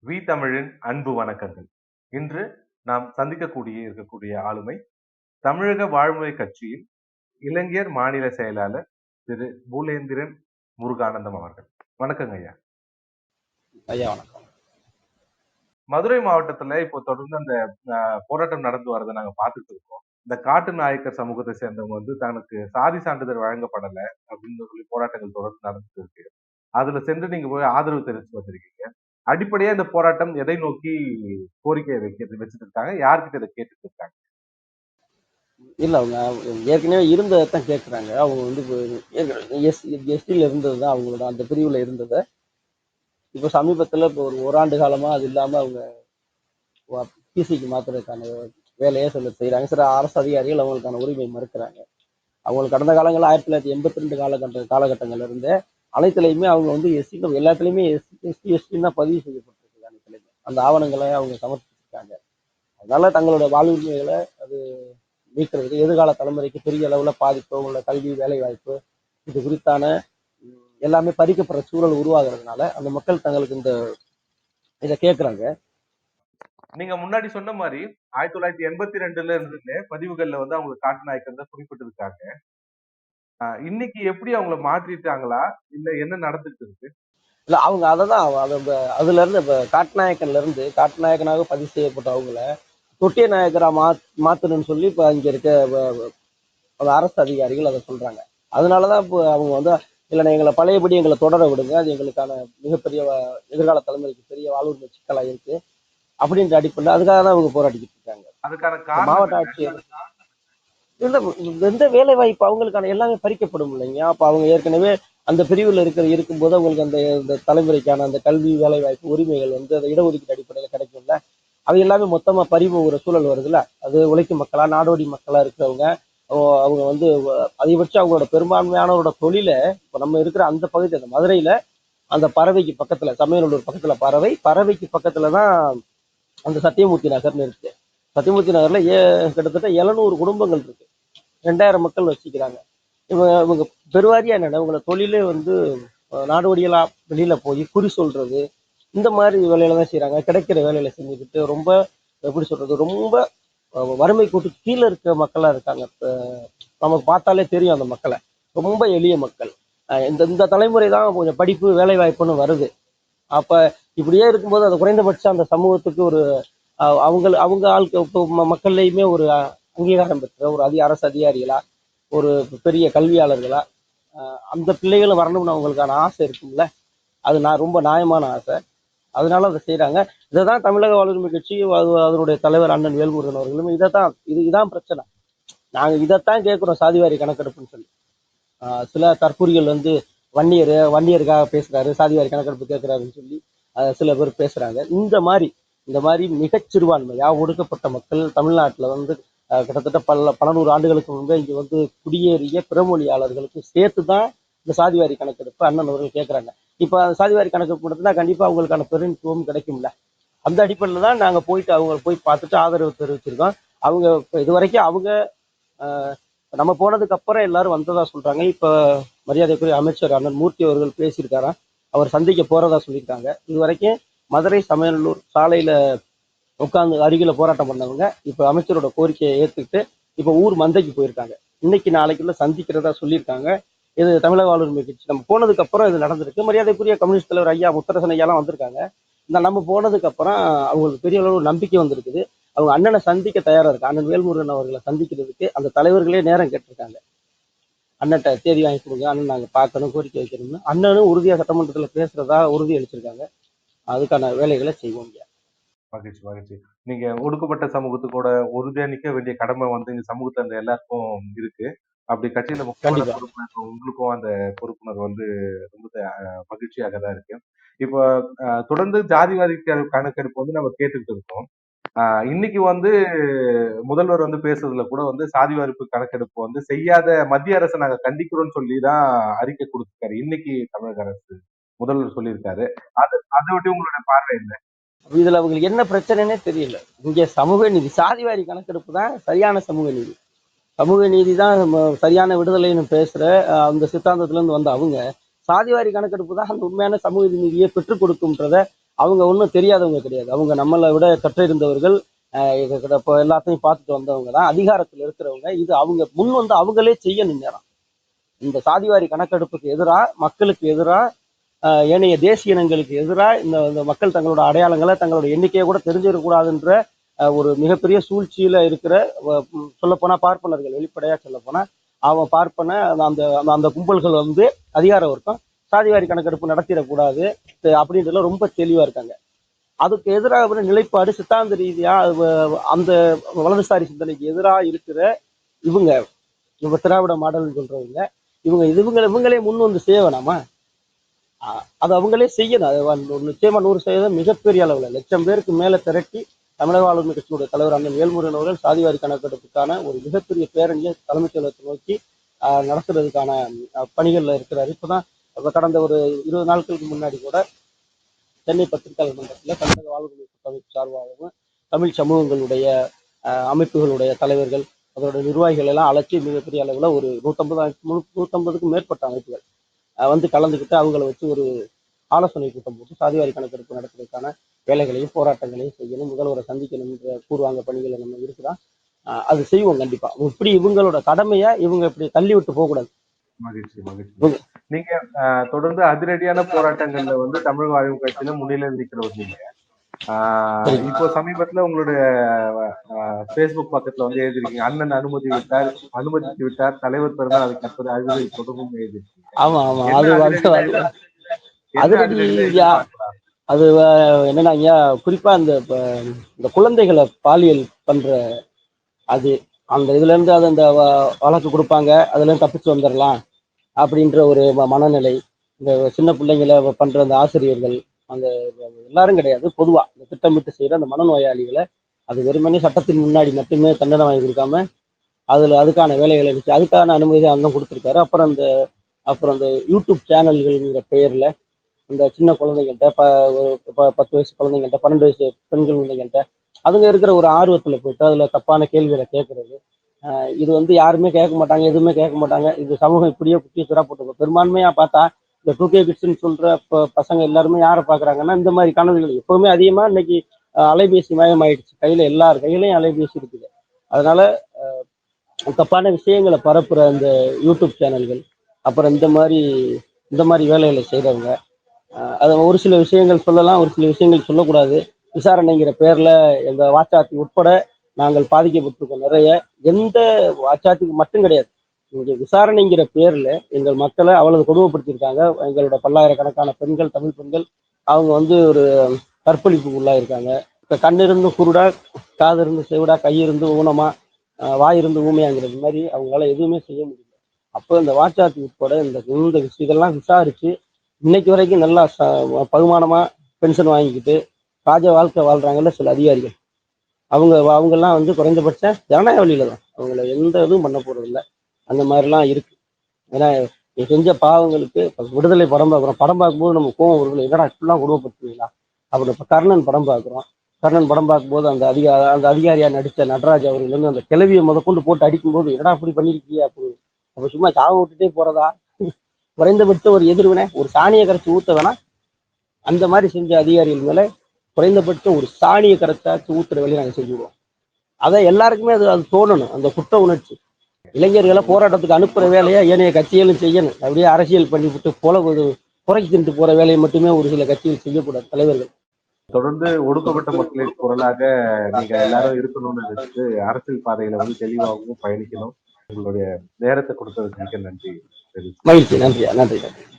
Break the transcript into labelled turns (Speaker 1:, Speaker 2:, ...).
Speaker 1: We தமிழின் அன்பு வணக்கங்கள். இன்று நாம் இருக்கக்கூடிய ஆளுமை தமிழக வாழ்முறை கட்சியின் இளைஞர் மாநில செயலாளர் திரு பூலேந்திரன் முருகானந்தம் அவர்கள். வணக்கங்க ஐயா.
Speaker 2: ஐயா வணக்கம்.
Speaker 1: மதுரை மாவட்டத்துல இப்போ தொடர்ந்து அந்த போராட்டம் நடந்து வரதை நாங்க பார்த்துட்டு இருக்கோம். இந்த காட்டு நாயக்கர் சமூகத்தை சேர்ந்தவங்க வந்து தனக்கு சாதி சான்றிதழ் வழங்கப்படல அப்படின்னு சொல்லி போராட்டங்கள் தொடர்ந்து நடந்துட்டு இருக்கு. அதுல சென்று நீங்க போய் ஆதரவு தெரிவித்து வந்திருக்கீங்க. அடிப்படையா இந்த போராட்டம் எதை நோக்கி கோரிக்கையை வச்சுட்டு இருக்காங்க? யார்கிட்ட இதை கேட்டுட்டு இருக்காங்க?
Speaker 2: இல்ல அவங்க ஏற்கனவே இருந்ததைத்தான் கேட்குறாங்க. அவங்க வந்து எஸ்டியில் இருந்தது தான் அவங்களோட அந்த பிரிவில் இருந்ததை இப்போ சமீபத்தில் இப்போ ஒரு ஓராண்டு காலமாக அது இல்லாமல் அவங்க பிசிக்கு மாற்றுறதுக்கான வேலையை செய்கிறாங்க. சில அரசு அதிகாரிகள் அவங்களுக்கான உரிமை மறுக்கிறாங்க. அவங்களுக்கு கடந்த காலங்களில் 1982 காலகட்டங்கள்ல இருந்து அனைத்துலையுமே அவங்க வந்து எல்லாத்துலேயுமே எஸ்டின்னு தான் பதிவு செய்யப்பட்டிருக்கு. அனைத்துலையுமே அந்த ஆவணங்களை அவங்க சமர்ப்பிச்சிருக்காங்க. அதனால தங்களோட வாழ்வுரிமைகளை அது மீட்கிறதுக்கு எதிர்கால தலைமுறைக்கு பெரிய அளவில் பாதிப்பு உள்ள கல்வி வேலை வாய்ப்பு இது குறித்தான எல்லாமே பறிக்கப்படுற சூழல் உருவாகிறதுனால அந்த மக்கள் தங்களுக்கு இதை கேட்குறாங்க.
Speaker 1: நீங்க முன்னாடி சொன்ன மாதிரி 1982 இருந்து பதிவுகள்ல வந்து அவங்க காட்டு நாயக்கர் தான் குறிப்பிட்டிருக்காங்க. இன்னைக்கு எப்படி அவங்கள மாற்றிட்டாங்களா இல்ல என்ன நடந்துட்டு இருக்கு?
Speaker 2: இல்ல அவங்க அதைதான் அதுல இருந்து இப்ப காட்டுநாயக்கன்ல இருந்து காட்டுநாயக்கனாக பதிவு செய்யப்பட்ட அவங்கள தொட்டிய நாயக்கரா மாத்தணும்னு சொல்லி இப்ப இங்க இருக்க அரசு அதிகாரிகள் அதை சொல்றாங்க. அதனாலதான் இப்போ அவங்க வந்து இல்லைன்னா எங்களை பழையபடி எங்களை தொடர விடுங்க, அது எங்களுக்கான மிகப்பெரிய எதிர்கால தலைமுறைக்கு பெரிய வாழ்வுரிமை சிக்கலா இருக்கு அப்படின்ற அடிப்படையில் அதுக்காக தான் அவங்க போராடிக்கிட்டு இருக்காங்க.
Speaker 1: அதுக்கான
Speaker 2: மாவட்ட ஆட்சியர் இல்ல எந்த வேலை வாய்ப்பு அவங்களுக்கான எல்லாமே பறிக்கப்படும் இல்லைங்க. அப்ப அவங்க ஏற்கனவே அந்த பிரிவில் இருக்கும்போது அவங்களுக்கு அந்த தலைமுறைக்கான அந்த கல்வி வேலை வாய்ப்பு உரிமைகள் வந்து அந்த இடஒதுக்கீடு அடிப்படையில் கிடைக்கும்ல, அது எல்லாமே மொத்தமா பறிவு ஒரு சூழல் வருதுல்ல. அது உழைக்கும் மக்களா நாடோடி மக்களா இருக்கிறவங்க அவங்க வந்து அதிகபட்சம் அவங்களோட பெரும்பான்மையானவரோட தொழிலை இப்போ நம்ம இருக்கிற அந்த பகுதி அந்த மதுரையில அந்த பறவைக்கு பக்கத்துல சமயநல்லூர் பக்கத்துல பறவைக்கு பக்கத்துலதான் அந்த சத்தியமூர்த்தி நகர்னு இருக்கு. சத்தியமூர்த்தி நகர்ல கிட்டத்தட்ட 700 குடும்பங்கள் இருக்கு. 2000 மக்கள் வச்சுக்கிறாங்க. இவங்க பெருவாரியா என்னன்னா இவங்களோட தொழிலே வந்து நாடோடிகளா வெளியில போய் குறி சொல்றது இந்த மாதிரி வேலையில தான் செய்யறாங்க. கிடைக்கிற வேலையில செஞ்சுக்கிட்டு ரொம்ப எப்படி சொல்றது ரொம்ப வறுமை கூட்டு கீழே இருக்க மக்களா இருக்காங்க. நமக்கு பார்த்தாலே தெரியும் அந்த மக்களை, ரொம்ப எளிய மக்கள். இந்த தலைமுறை தான் கொஞ்சம் படிப்பு வேலை வாய்ப்புன்னு வருது. அப்ப இப்படியே இருக்கும்போது அது குறைந்தபட்சம் அந்த சமூகத்துக்கு ஒரு அவங்க ஆளுக்கு மக்கள்லையுமே ஒரு அங்கீகாரம் பெற்ற ஒரு அரசு அதிகாரிகளா ஒரு பெரிய கல்வியாளர்களா அந்த பிள்ளைகளும் வரணும்னு அவங்களுக்கான ஆசை இருக்கும்ல. அது நான் ரொம்ப நியாயமான ஆசை. அதனால அதை செய்யறாங்க. இதைதான் தமிழக வாழ்வுரிமை கட்சி அதனுடைய தலைவர் அண்ணன் வேல்முருகன் அவர்களும் இதுதான் பிரச்சனை. நாங்க இதைத்தான் கேட்கிறோம், சாதிவாரி கணக்கெடுப்புன்னு சொல்லி. சில தற்கூரிகள் வந்து வன்னியருக்காக பேசுறாரு, சாதிவாரி கணக்கெடுப்பு கேட்கிறாருன்னு சொல்லி சில பேர் பேசுறாங்க. இந்த மாதிரி மிகச் சிறுபான்மையா ஒடுக்கப்பட்ட மக்கள் தமிழ்நாட்டில் வந்து கிட்டத்தட்ட பல நூறு ஆண்டுகளுக்கு முன்பே இங்க வந்து குடியேறிய பிறமொழியாளர்களுக்கு சேர்த்துதான் இந்த சாதிவாரி கணக்கெடுப்பு அண்ணன் அவர்கள் கேட்கறாங்க. இப்ப சாதிவாரி கணக்கெடுப்பு நடத்தினா கண்டிப்பா அவங்களுக்கான பெருந்துவம் கிடைக்கும்ல. அந்த அடிப்படையில தான் நாங்க அவங்க போய் பார்த்துட்டு ஆதரவு தெரிவிச்சிருக்கோம். அவங்க இதுவரைக்கும் அவங்க நம்ம போனதுக்கு அப்புறம் எல்லாரும் வந்ததா சொல்றாங்க. இப்ப மரியாதைக்குரிய அமைச்சர் அண்ணன் மூர்த்தி அவர்கள் பேசியிருக்காராம், அவர் சந்திக்க போறதா சொல்லியிருக்காங்க. இது வரைக்கும் மதுரை சமயநல்லூர் சாலையில உட்கார்ந்து அருகில போராட்டம் பண்ணவங்க இப்ப அமைச்சரோட கோரிக்கையை ஏத்துக்கிட்டு இப்ப ஊர் மந்தைக்கு போயிருக்காங்க. இன்னைக்கு நாளைக்குள்ள சந்திக்கிறதா சொல்லியிருக்காங்க. இது தமிழக வாழ்வுரிமை கட்சி நம்ம போனதுக்கு அப்புறம் இது நடந்திருக்கு. மரியாதைக்குரிய கம்யூனிஸ்ட் தலைவர் ஐயா முத்தரசன் ஐயாலாம் வந்திருக்காங்க. இந்த நம்ம போனதுக்கு அப்புறம் அவங்களுக்கு பெரிய அளவு நம்பிக்கை வந்திருக்குது. அவங்க அண்ணனை சந்திக்க தயாரா இருக்கு. அண்ணன் வேல்முருகன் அவர்களை சந்திக்கிறதுக்கு அந்த தலைவர்களே நேரம் கேட்டிருக்காங்க. அண்ணன்ட்ட தேதி வாங்கி கொடுங்க, அண்ணன் நாங்க பார்க்கணும், கோரிக்கை வைக்கணும்னு அண்ணனும் உறுதியா சட்டமன்றத்துல பேசுறதா உறுதி அளிச்சிருக்காங்க. அதுக்கான வேலைகளை செய்வோம்.
Speaker 1: மகிழ்ச்சி. நீங்க ஒடுக்கப்பட்ட சமூகத்துக்கூட உறுதியா நிக்க வேண்டிய கடமை வந்து இந்த சமூகத்துல இருந்த எல்லாருக்கும் இருக்கு. அப்படி கட்சியில முக்கியமான பொறுப்புல உங்களுக்கும் அந்த பொறுப்புணர்வு வந்து ரொம்ப மகிழ்ச்சியாக தான் இருக்கு. இப்போ தொடர்ந்து ஜாதிவாரி கணக்கெடுப்பு வந்து நம்ம கேட்டுக்கிட்டு இருக்கோம். இன்னைக்கு வந்து முதல்வர் வந்து பேசுறதுல கூட வந்து சாதி வாரிப்பு கணக்கெடுப்பு வந்து செய்யாத மத்திய அரசை நாங்க கண்டிக்கிறோம்னு சொல்லிதான் அறிக்கை கொடுத்திருக்காரு. இன்னைக்கு தமிழக அரசு முதல்வர் சொல்லியிருக்காரு. அதை விட்டு உங்களோட பார்வை என்ன?
Speaker 2: இதுல அவங்களுக்கு என்ன பிரச்சனைன்னே தெரியல. இங்க சமூக நீதி சாதிவாரி கணக்கெடுப்பு தான் சரியான சமூக நீதி. சமூக நீதி தான் சரியான விடுதலைன்னு பேசுற அந்த சித்தாந்தத்துல இருந்து வந்த அவங்க சாதிவாரி கணக்கெடுப்பு தான் அந்த உண்மையான சமூக நீதியை பெற்றுக் கொடுக்கும்ன்றத அவங்க ஒன்றும் தெரியாதவங்க கிடையாது. அவங்க நம்மளை விட கற்றிருந்தவர்கள். இப்போ எல்லாத்தையும் பார்த்துட்டு வந்தவங்க தான் அதிகாரத்தில் இருக்கிறவங்க. இது அவங்க முன் வந்து அவங்களே செய்யணும் நேரம். இந்த சாதிவாரி கணக்கெடுப்புக்கு எதிராக, மக்களுக்கு எதிராக, ஏனைய தேசிய இனங்களுக்கு எதிராக இந்த மக்கள் தங்களோட அடையாளங்களை, தங்களோட எண்ணிக்கையை கூட தெரிஞ்சிடக்கூடாதுன்ற ஒரு மிகப்பெரிய சூழ்ச்சியில இருக்கிற, சொல்லப்போனா பார்ப்பனர்கள், வெளிப்படையா சொல்லப்போனா அவன் பார்ப்பன அந்த அந்த கும்பல்கள் வந்து அதிகார வர்க்கம் சாதிவாரி கணக்கெடுப்பு நடத்திடக்கூடாது அப்படின்றதுல ரொம்ப தெளிவா இருக்காங்க. அதுக்கு எதிராக நிலைப்பாடு சித்தாந்த ரீதியா அந்த வலதுசாரி சிந்தனைக்கு எதிராக இருக்கிற இவங்க இவங்க திராவிட மாடல் சொல்றவங்க, இவங்களே முன் வந்து செய்ய வேணாமா? அது அவங்களே செய்யணும். அது நிச்சயமா 100% மிகப்பெரிய அளவுல லட்சம் பேருக்கு மேல திரட்டி தமிழக வாழ்வுரிமை கட்சியினுடைய தலைவர் அண்ணன் வேல்முருகன் அவர்கள் சாதிவாரி கணக்கெடுப்புக்கான ஒரு மிகப்பெரிய பேரணியை தலைமைச் செயலகத்தை நோக்கி நடத்துறதுக்கான பணிகள்ல இருக்கிறாரு. இப்பதான் கடந்த ஒரு 20 நாட்களுக்கு முன்னாடி கூட சென்னை பத்திரிகையாளர் மன்றத்தில் தமிழக வாழ்வுரிமை கூட்டமைப்பு சார்பாகவும் தமிழ் சமூகங்களுடைய அமைப்புகளுடைய தலைவர்கள், அதோட நிர்வாகிகள் எல்லாம் அழைச்சி மிகப்பெரிய அளவில் ஒரு 150க்கும் மேற்பட்ட அமைப்புகள் வந்து கலந்துக்கிட்டு அவங்கள வச்சு ஒரு ஆலோசனை கூட்டம் போட்டு சாதிவாரி கணக்கெடுப்பு நடத்துறதுக்கான வேலைகளையும் போராட்டங்களையும் செய்யணும், முதல்வரை சந்திக்கணும் என்ற பூர்வாங்க பணிகளை நம்ம இருக்கிறோம். அது செய்வோம் கண்டிப்பா. இப்படி இவங்களோட கடமையை இவங்க இப்படி தள்ளி விட்டு போகக்கூடாது.
Speaker 1: மகிழ்ச்சி, மகிழ்ச்சி. நீங்க தொடர்ந்து அதிரடியான போராட்டங்கள்ல வந்து தமிழ் வாழ்வு கட்சியில முன்னிலை இருக்கிறவர் நீங்க. இப்போ சமீபத்துல உங்களுடைய Facebook பக்கத்துல வந்து எழுதிருக்கீங்க, அண்ணன் அனுமதித்து விட்டார் தலைவர் பிறந்தால் அதை கற்பது அதிரடி தொடரும் எழுதிருக்கீங்க.
Speaker 2: ஆமா ஆமா,
Speaker 1: என்ன
Speaker 2: அது
Speaker 1: அதிரடினா
Speaker 2: அதிரடி அது என்னன்னா ஐயா, குறிப்பா இந்த குழந்தைகளை பாலியல் பண்ற அது அந்த இதுல இருந்து அது அந்த வழக்கு கொடுப்பாங்க, அதுல இருந்து தப்பிச்சு வந்துடலாம் அப்படின்ற ஒரு மனநிலை. இந்த சின்ன பிள்ளைங்களை பண்ற அந்த ஆசிரியர்கள், அந்த எல்லாரும் கிடையாது, பொதுவா இந்த திட்டமிட்டு செய்யற அந்த மனநோயாளிகளை அது வெறுமனே சட்டத்தின் முன்னாடி மட்டுமே தண்டனை வாங்கி கொடுக்காம அதுக்கான வேலைகளை வச்சு அதுக்கான அனுமதி அங்கே கொடுத்துருக்காரு. அப்புறம் அந்த யூடியூப் சேனல்கள்ங்கிற பெயர்ல இந்த சின்ன குழந்தைங்கள்ட்ட ஒரு 10 வயசு குழந்தைங்கள்ட்ட, 12 வயசு பெண்கள் குழந்தைங்கள்ட்ட அதுங்க இருக்கிற ஒரு ஆர்வத்தில் போயிட்டு அதில் தப்பான கேள்விகளை கேட்கறது. இது வந்து யாருமே கேட்க மாட்டாங்க, எதுவுமே கேட்க மாட்டாங்க. இது சமூகம் இப்படியே குட்டிச்சுரா போட்டுருக்கோம். பெரும்பான்மையாக பார்த்தா இந்த 2K கிட்ஸ்ன்னு சொல்கிற பசங்க எல்லாருமே யாரை பார்க்குறாங்கன்னா இந்த மாதிரி கனவுகள் எப்போவுமே அதிகமாக இன்னைக்கு அலைபேசி மயமாயிடுச்சு. எல்லார் கையிலையும் அலைபேசி இருக்குது. அதனால தப்பான விஷயங்களை பரப்புகிற அந்த யூடியூப் சேனல்கள், அப்புறம் இந்த மாதிரி வேலைகளை செய்கிறவங்க, அது ஒரு சில விஷயங்கள் சொல்லலாம், ஒரு சில விஷயங்கள் சொல்லக்கூடாது. விசாரணைங்கிற பேர்ல எங்க வாச்சாத்தி உட்பட நாங்கள் பாதிக்கப்பட்டிருக்கோம் நிறைய. எந்த வாச்சாத்திக்கு மட்டும் கிடையாது, இங்க விசாரணைங்கிற பேர்ல எங்கள் மக்களை அவ்வளவு கொடுமைப்படுத்தியிருக்காங்க. எங்களோட பல்லாயிரக்கணக்கான பெண்கள், தமிழ் பெண்கள், அவங்க வந்து ஒரு கற்பழிப்புக்கு உள்ளாயிருக்காங்க. இப்போ கண்ணிருந்து குருடா, காது இருந்து செவிடா, கையிருந்து ஊனமா, வாயிருந்து ஊமையாங்கிறது மாதிரி அவங்களால எதுவுமே செய்ய முடியல. அப்போ இந்த வாச்சாத்தி உட்பட இந்த இதெல்லாம் விசாரிச்சு இன்னைக்கு வரைக்கும் நல்லா பகுமானமா பென்ஷன் வாங்கிக்கிட்டு ராஜ வாழ்க்கை வாழ்றாங்கல்ல சில அதிகாரிகள், அவங்கெல்லாம் வந்து குறைந்தபட்ச ஜனநாயக வழியில தான், அவங்கள எந்த இதுவும் பண்ண போறது இல்லை. அந்த மாதிரிலாம் இருக்கு. ஏன்னா செஞ்ச பாவங்களுக்கு விடுதலை படம் பார்க்குறோம். படம் பார்க்கும்போது நம்ம கோவம் வருது, என்னடா இப்படிலாம் குடும்பப்படுத்துவீங்களா அப்படி. இப்போ கர்ணன் படம் பார்க்குறோம். கர்ணன் படம் பார்க்கும்போது அந்த அதிகாரியா நடித்த நடராஜ் அவர்கள் வந்து அந்த கிளவியை முதற்கொண்டு போட்டு அடிக்கும்போது என்னடா அப்படி பண்ணிருக்கீங்க அப்படி. அப்போ சும்மா சாவ விட்டுட்டே போறதா? குறைந்தபட்ச ஒரு எதிர்வினை, ஒரு சாணியை கரைச்சி ஊத்த வேணா அந்த மாதிரி செஞ்ச அதிகாரிகள் மேல குறைந்தபட்சம் ஒரு சாணியை கரைச்சாச்சு ஊத்துற வேலையை நாங்கள் செஞ்சுடுவோம். அதை எல்லாருக்குமே அது தோணணும், அந்த குற்ற உணர்ச்சி. இளைஞர்களை போராட்டத்துக்கு அனுப்புற வேலையை ஏனைய கட்சிகளும் செய்யணும். அப்படியே அரசியல் பண்ணிவிட்டு குறைச்சி தின்ட்டு போற வேலையை மட்டுமே ஒரு சில கட்சிகள் செய்யக்கூடாது, தலைவர்கள்.
Speaker 1: தொடர்ந்து ஒடுக்கப்பட்ட மக்களின் குரலாக நீங்க எல்லாரும் இருக்கணும்னு நினைச்சிட்டு அரசியல் பாதையில வந்து தெளிவாகவும் பயணிக்கணும். உங்களுடைய நேரத்தை கொடுத்ததுக்கு மிக்க நன்றி.
Speaker 2: மகிழ்ச்சி. நன்றி நன்றி.